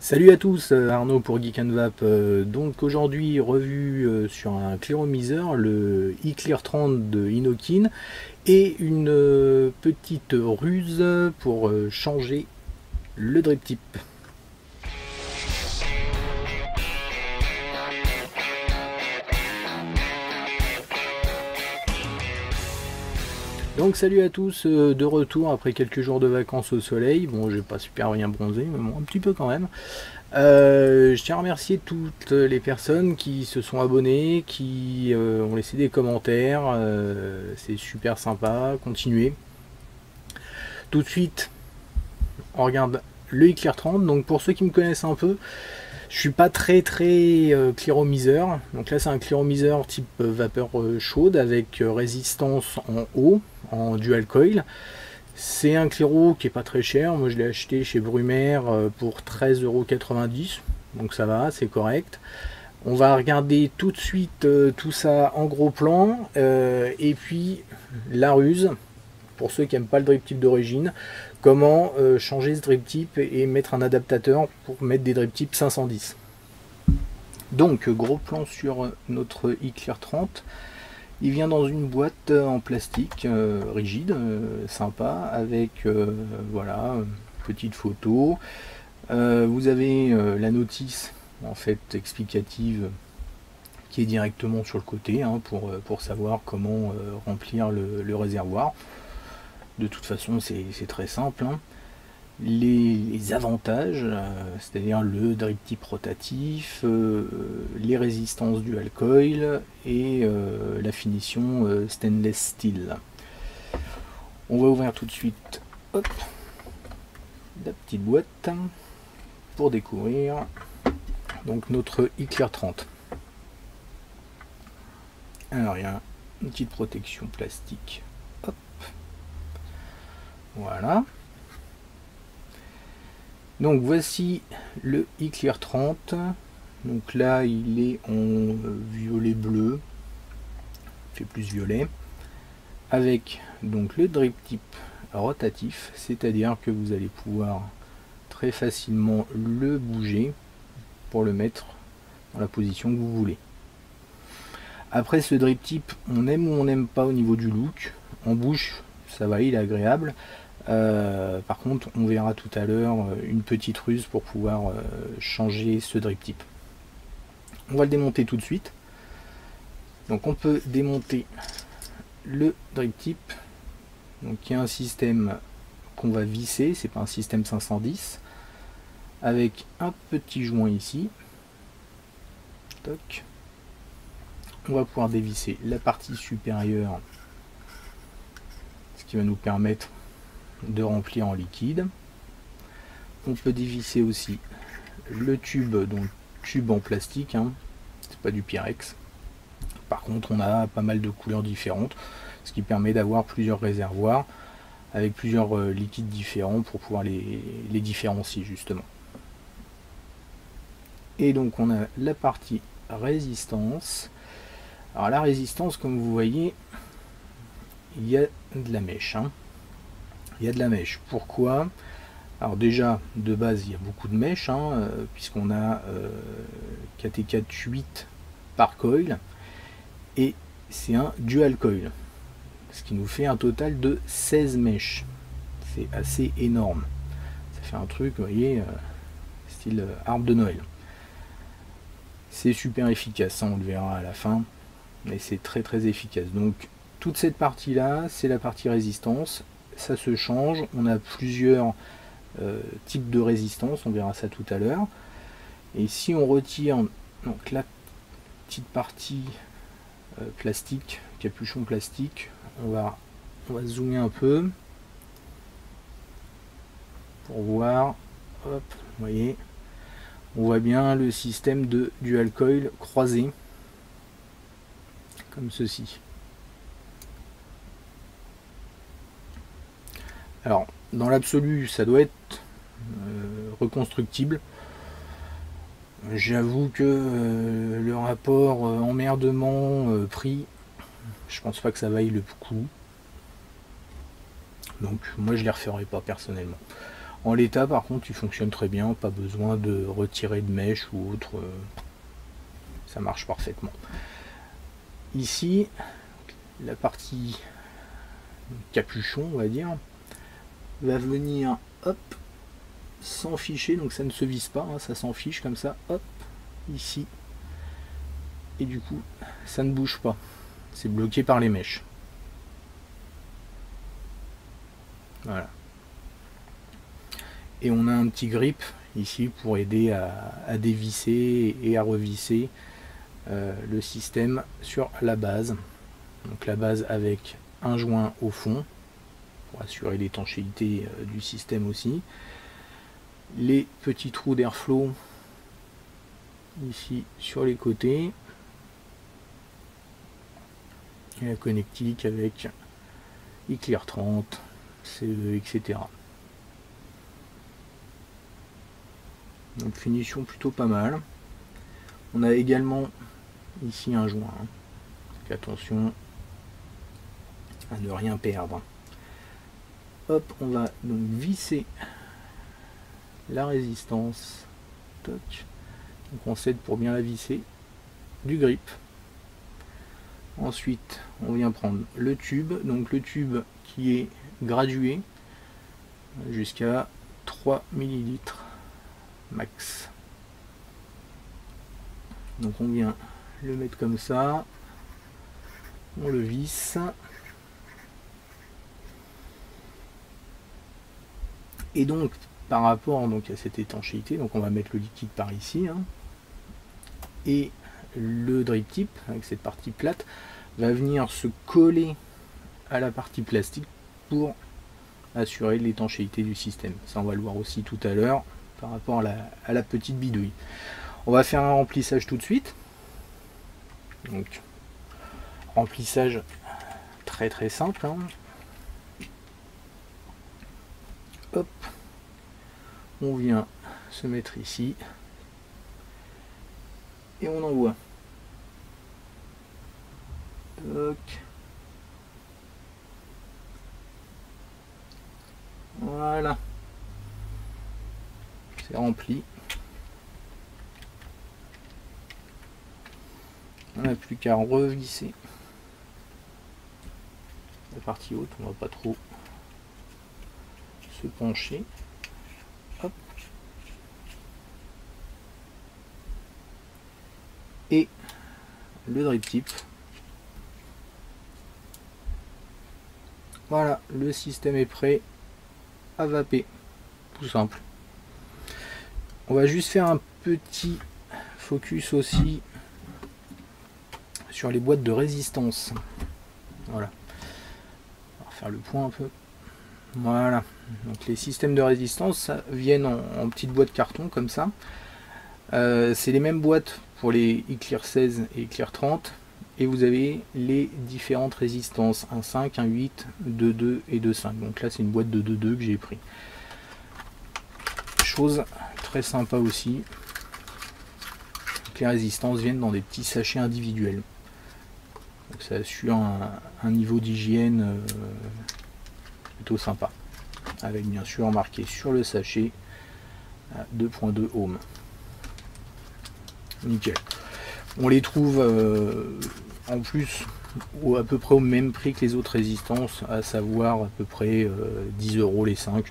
Salut à tous, Arnaud pour Geek and Vap. Donc aujourd'hui, revue sur un cléromiseur, le iClear 30 de Inokin, et une petite ruse pour changer le drip tip. Donc salut à tous, de retour après quelques jours de vacances au soleil. Bon, j'ai pas super bien bronzé, mais bon, un petit peu quand même. Je tiens à remercier toutes les personnes qui se sont abonnées, qui ont laissé des commentaires. C'est super sympa. Continuez. Tout de suite, on regarde le Eclair 30. Donc pour ceux qui me connaissent un peu, je suis pas très cléromiseur. Donc là c'est un cléromiseur type vapeur chaude avec résistance en haut, en dual coil. C'est un claireau qui est pas très cher. Moi je l'ai acheté chez Brumaire pour 13,90 €. Donc ça va, c'est correct. On va regarder tout de suite tout ça en gros plan. Et puis la ruse, pour ceux qui n'aiment pas le drip tip d'origine, comment changer ce drip tip et mettre un adaptateur pour mettre des drip tips 510. Donc gros plan sur notre iClear 30. Il vient dans une boîte en plastique rigide, sympa, avec voilà, petite photo. Vous avez la notice en fait explicative qui est directement sur le côté pour savoir comment remplir le réservoir. De toute façon, c'est très simple. Les avantages, c'est-à-dire le drip tip rotatif, les résistances du coil et la finition stainless steel. On va ouvrir tout de suite hop, la petite boîte pour découvrir donc notre iClear 30. Alors il y a une petite protection plastique. Hop. Voilà. Donc voici le iClear 30. Donc là il est en violet bleu, fait plus violet, avec donc le drip tip rotatif, c'est-à-dire que vous allez pouvoir très facilement le bouger pour le mettre dans la position que vous voulez. Après ce drip tip, on aime ou on n'aime pas au niveau du look. En bouche, ça va, il est agréable. Par contre, on verra tout à l'heure une petite ruse pour pouvoir changer ce drip tip. On va le démonter tout de suite. Donc on peut démonter le drip tip. Donc il y a un système qu'on va visser, c'est pas un système 510, avec un petit joint ici. Toc. On va pouvoir dévisser la partie supérieure, ce qui va nous permettre de remplir en liquide. On peut dévisser aussi le tube, donc tube en plastique, c'est pas du Pyrex. Par contre, on a pas mal de couleurs différentes, ce qui permet d'avoir plusieurs réservoirs avec plusieurs liquides différents pour pouvoir les différencier justement. Et donc on a la partie résistance. Alors la résistance, comme vous voyez, il y a de la mèche. Il y a de la mèche. Pourquoi? Alors déjà, de base, il y a beaucoup de mèches, puisqu'on a KT4 8 par coil, et c'est un dual coil, ce qui nous fait un total de 16 mèches. C'est assez énorme. Ça fait un truc, vous voyez, style arbre de Noël. C'est super efficace, on le verra à la fin, mais c'est très efficace. Donc toute cette partie là, c'est la partie résistance. Ça se change, on a plusieurs types de résistance, on verra ça tout à l'heure. Et si on retire donc la petite partie plastique, capuchon plastique, on va zoomer un peu pour voir. Hop, vous voyez, on voit bien le système de dual coil croisé comme ceci. Alors dans l'absolu, ça doit être reconstructible. J'avoue que le rapport emmerdement prix, je pense pas que ça vaille le coup. Donc moi je les referai pas personnellement. En l'état par contre il fonctionne très bien, pas besoin de retirer de mèche ou autre, ça marche parfaitement. Ici la partie capuchon on va dire va venir hop s'enficher, donc ça ne se visse pas, hein, ça s'enfiche comme ça, hop, ici, et du coup ça ne bouge pas, c'est bloqué par les mèches. Voilà. Et on a un petit grip ici pour aider à dévisser et à revisser le système sur la base. Donc la base avec un joint au fond pour assurer l'étanchéité du système aussi. Les petits trous d'airflow ici sur les côtés. Et la connectique avec iClear 30, CE, etc. Donc finition plutôt pas mal. On a également ici un joint. Hein. Donc attention à ne rien perdre. Hop, on va donc visser la résistance. Toc. Donc on cède pour bien la visser. Du grip. Ensuite, on vient prendre le tube. Donc le tube qui est gradué jusqu'à 3 ml max. Donc on vient le mettre comme ça. On le visse. Et donc par rapport donc à cette étanchéité, donc on va mettre le liquide par ici, hein, et le drip tip avec cette partie plate va venir se coller à la partie plastique pour assurer l'étanchéité du système. Ça on va le voir aussi tout à l'heure par rapport à la petite bidouille. On va faire un remplissage tout de suite. Donc remplissage très très simple, hein. Hop, on vient se mettre ici et on envoie. Toc. Voilà, c'est rempli. On n'a plus qu'à revisser la partie haute, on va pas trop se pencher. Hop. Et le drip tip. Voilà, le système est prêt à vaper. Tout simple. On va juste faire un petit focus aussi sur les boîtes de résistance. Voilà. On va faire le point un peu. Voilà. Donc les systèmes de résistance ça, viennent en petites boîtes carton comme ça. C'est les mêmes boîtes pour les iClear 16 et iClear 30. Et vous avez les différentes résistances. 1.5, 1.8, 2.2 et 2.5. Donc là c'est une boîte de 2.2 que j'ai pris. Chose très sympa aussi. Donc, les résistances viennent dans des petits sachets individuels. Donc ça assure un niveau d'hygiène plutôt sympa. Avec bien sûr marqué sur le sachet 2.2 ohms. Nickel. On les trouve en plus à peu près au même prix que les autres résistances, à savoir à peu près 10 € les 5.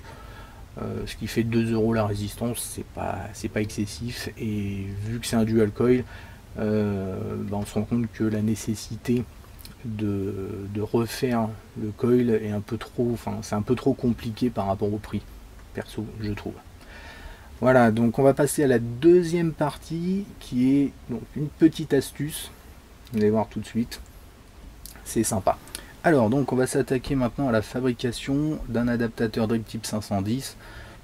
Ce qui fait 2 € la résistance, c'est pas excessif. Et vu que c'est un dual coil, on se rend compte que la nécessité de refaire le coil est un peu trop, c'est un peu trop compliqué par rapport au prix, perso je trouve. Voilà, donc on va passer à la deuxième partie qui est donc une petite astuce. Vous allez voir tout de suite, c'est sympa. Alors donc on va s'attaquer maintenant à la fabrication d'un adaptateur drip tip 510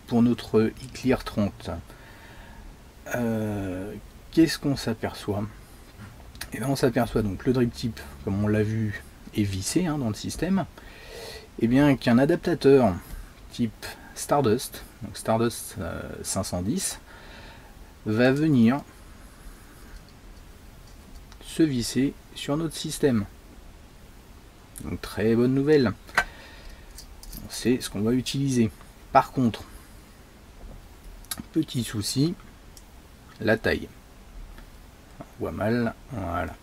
pour notre iClear 30. Qu'est-ce qu'on s'aperçoit? Et bien on s'aperçoit donc le drip tip, comme on l'a vu, est vissé dans le système. Et bien qu'un adaptateur type Stardust, donc Stardust 510, va venir se visser sur notre système. Donc très bonne nouvelle, c'est ce qu'on va utiliser. Par contre, Petit souci, la taille. On voit mal, voilà.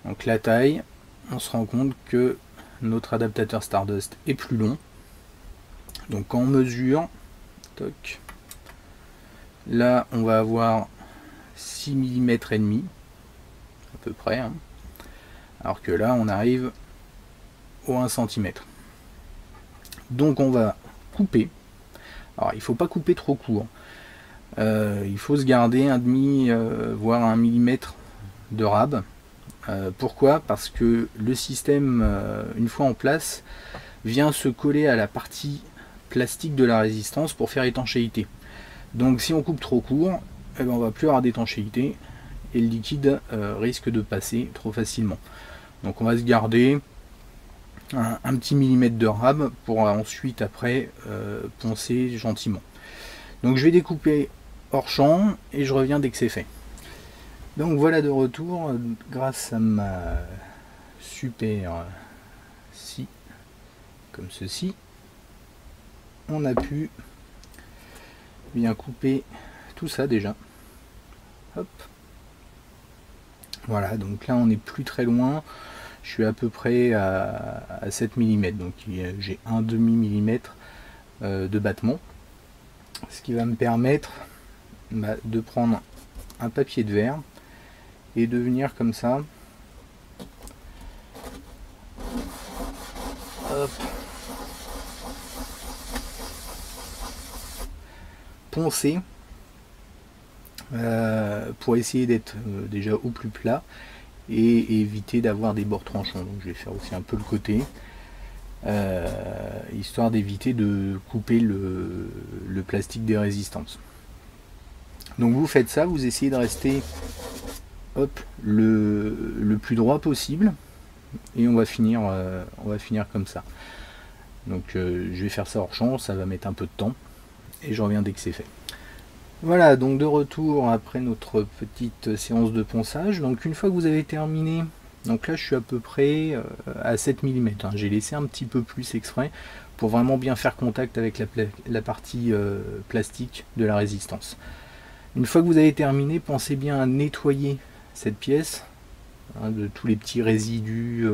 Donc la taille, on se rend compte que notre adaptateur Stardust est plus long. Donc quand on mesure, toc, là on va avoir 6 mm et demi à peu près, hein. Alors que là on arrive au 1 cm. Donc on va couper. Alors il faut pas couper trop court. Il faut se garder un demi voire 1 mm de rab. Pourquoi? Parce que le système, une fois en place, vient se coller à la partie plastique de la résistance pour faire étanchéité. Donc si on coupe trop court, eh ben, on va plus avoir d'étanchéité et le liquide risque de passer trop facilement. Donc on va se garder un petit millimètre de rab pour ensuite après poncer gentiment. Donc je vais découper hors champ et je reviens dès que c'est fait. Donc voilà de retour grâce à ma super scie comme ceci. On a pu bien couper tout ça déjà. Hop. Voilà, donc là on n'est plus très loin. Je suis à peu près à 7 mm, donc j'ai un demi millimètre de battement. Ce qui va me permettre de prendre un papier de verre et de venir comme ça. Hop. Poncer pour essayer d'être déjà au plus plat et éviter d'avoir des bords tranchants. Donc je vais faire aussi un peu le côté histoire d'éviter de couper le plastique des résistances. Donc vous faites ça, vous essayez de rester hop, le plus droit possible et on va finir comme ça. Donc je vais faire ça hors champ, ça va mettre un peu de temps et je reviens dès que c'est fait. Voilà, donc de retour après notre petite séance de ponçage. Donc une fois que vous avez terminé, donc là je suis à peu près à 7 mm, hein. J'ai laissé un petit peu plus exprès pour vraiment bien faire contact avec la partie plastique de la résistance. Une fois que vous avez terminé, pensez bien à nettoyer cette pièce hein, de tous les petits résidus,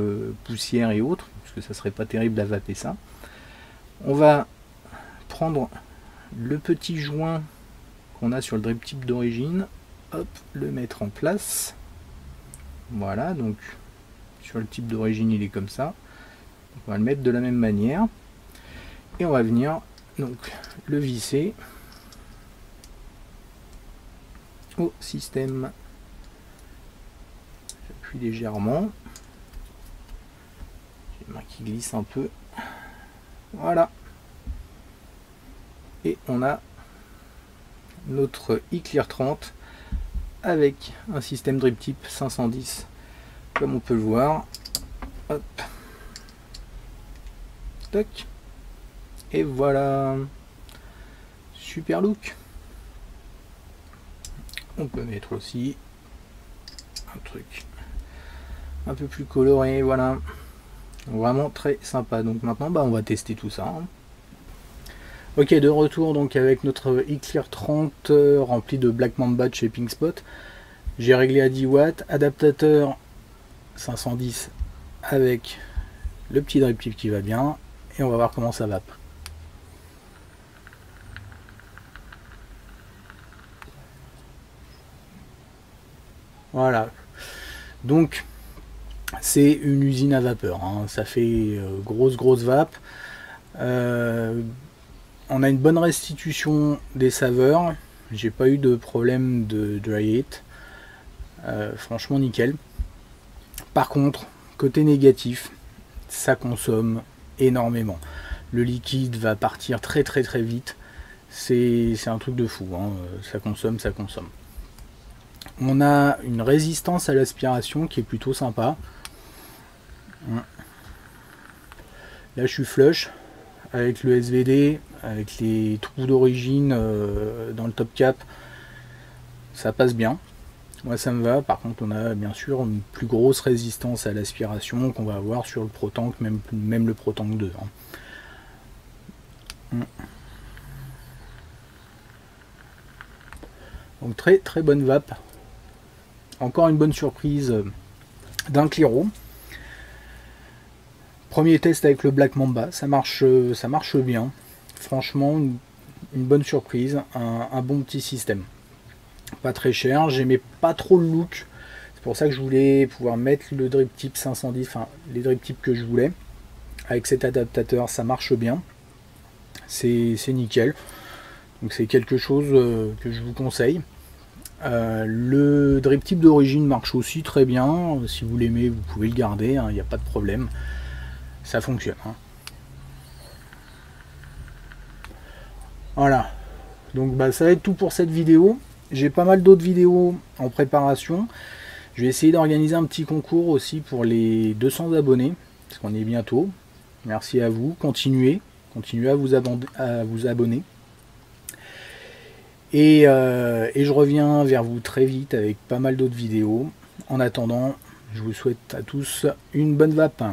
poussière et autres, parce que ça serait pas terrible d'avaper ça. On va prendre le petit joint qu'on a sur le drip tip d'origine, hop, le mettre en place. Voilà, donc sur le type d'origine il est comme ça. On va le mettre de la même manière et on va venir donc le visser au système. J'appuie légèrement, j'ai les mains qui glissent un peu. Voilà, et on a notre iClear 30 avec un système drip tip 510 comme on peut le voir. Hop. Toc. Et voilà, super look. On peut mettre aussi un truc un peu plus coloré, voilà, vraiment très sympa. Donc maintenant on va tester tout ça, hein. Ok, de retour donc avec notre iClear 30 rempli de Black Mamba de chez Pinkspot. J'ai réglé à 10 watts, adaptateur 510 avec le petit drip tip qui va bien et on va voir comment ça vape. Voilà, donc c'est une usine à vapeur, hein. Ça fait grosse vape. On a une bonne restitution des saveurs, j'ai pas eu de problème de dry heat, franchement nickel. Par contre, côté négatif, ça consomme énormément. Le liquide va partir très vite, c'est un truc de fou, hein. Ça consomme. On a une résistance à l'aspiration qui est plutôt sympa. Là je suis flush avec le SVD, avec les trous d'origine dans le top cap, ça passe bien. Moi ça me va. Par contre on a bien sûr une plus grosse résistance à l'aspiration qu'on va avoir sur le ProTank, même le ProTank 2. Donc très très bonne vape. Encore une bonne surprise d'un Cliro. Premier test avec le Black Mamba, ça marche bien. Franchement, une bonne surprise, un bon petit système. Pas très cher, j'aimais pas trop le look. C'est pour ça que je voulais pouvoir mettre le drip tip 510, enfin les drip tips que je voulais. Avec cet adaptateur, ça marche bien. C'est nickel. Donc c'est quelque chose que je vous conseille. Le drip tip d'origine marche aussi très bien. Si vous l'aimez, vous pouvez le garder, il n'y a pas de problème. Ça fonctionne. Voilà. Donc ça va être tout pour cette vidéo. J'ai pas mal d'autres vidéos en préparation. Je vais essayer d'organiser un petit concours aussi pour les 200 abonnés, parce qu'on est bientôt. Merci à vous. Continuez à vous abonner. Et je reviens vers vous très vite avec pas mal d'autres vidéos. En attendant, je vous souhaite à tous une bonne vape.